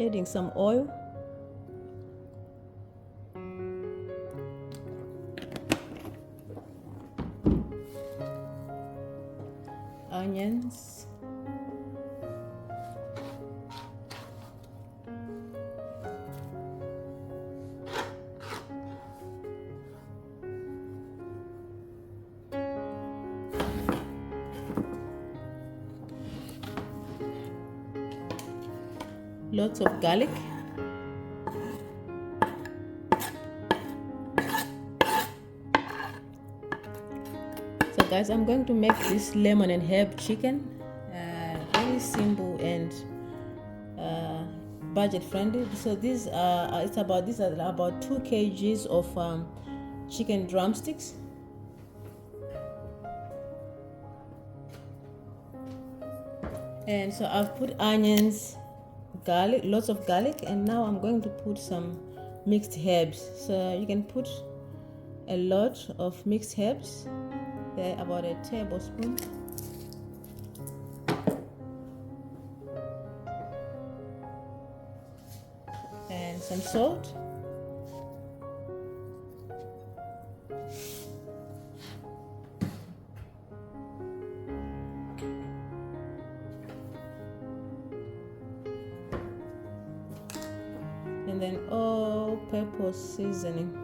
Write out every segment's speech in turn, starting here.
adding some oil. Onions. Lots of garlic. So guys, I'm going to make this lemon and herb chicken very simple and budget friendly. So these are about 2 kgs of chicken drumsticks. And so I've put onions, garlic, lots of garlic, and now I'm going to put some mixed herbs. So you can put a lot of mixed herbs. They're about a tablespoon. And some salt. And then all-purpose seasoning.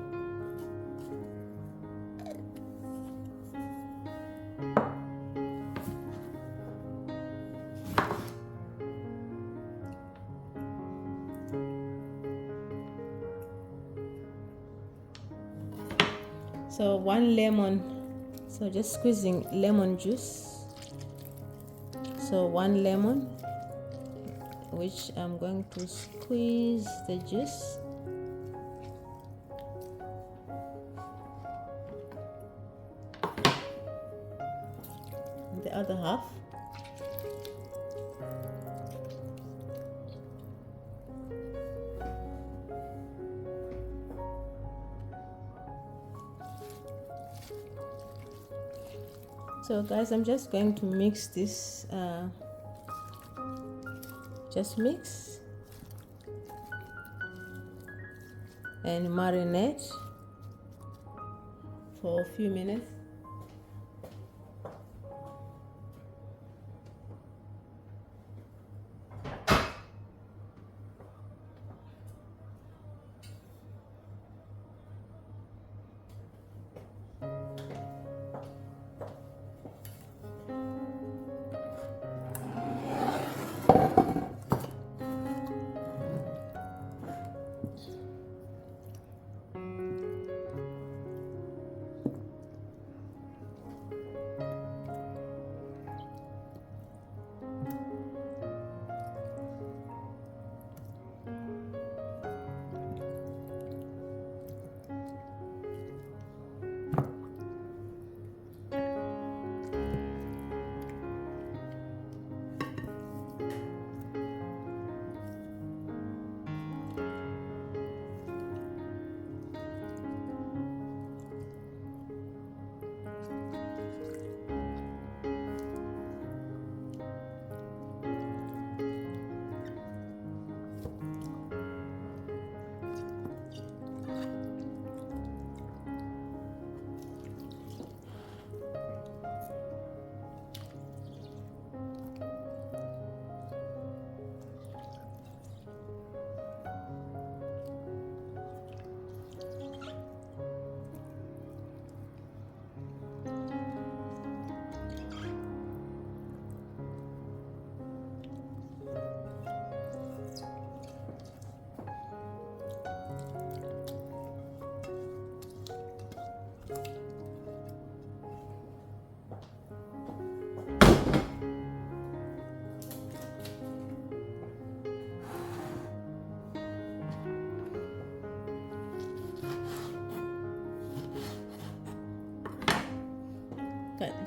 So 1 lemon, so just squeezing lemon juice. So 1 lemon, which I'm going to squeeze the juice. And the other half. So guys, I'm just going to mix this, just mix and marinate for a few minutes.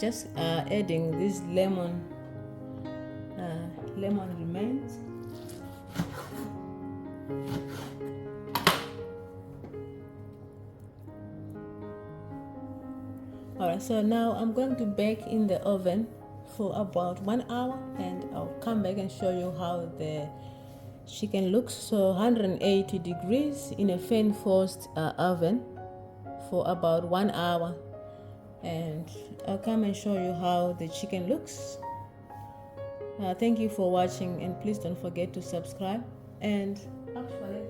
Just adding this lemon remains. Alright, so now I'm going to bake in the oven for about 1 hour, and I'll come back and show you how the chicken looks. So 180 degrees in a fan forced oven for about 1 hour, and I'll come and show you how the chicken looks. Thank you for watching, and please don't forget to subscribe. And actually,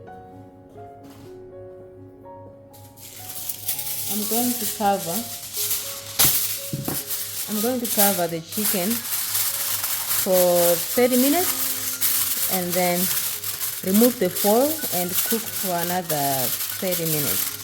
I'm going to cover the chicken for 30 minutes and then remove the foil and cook for another 30 minutes.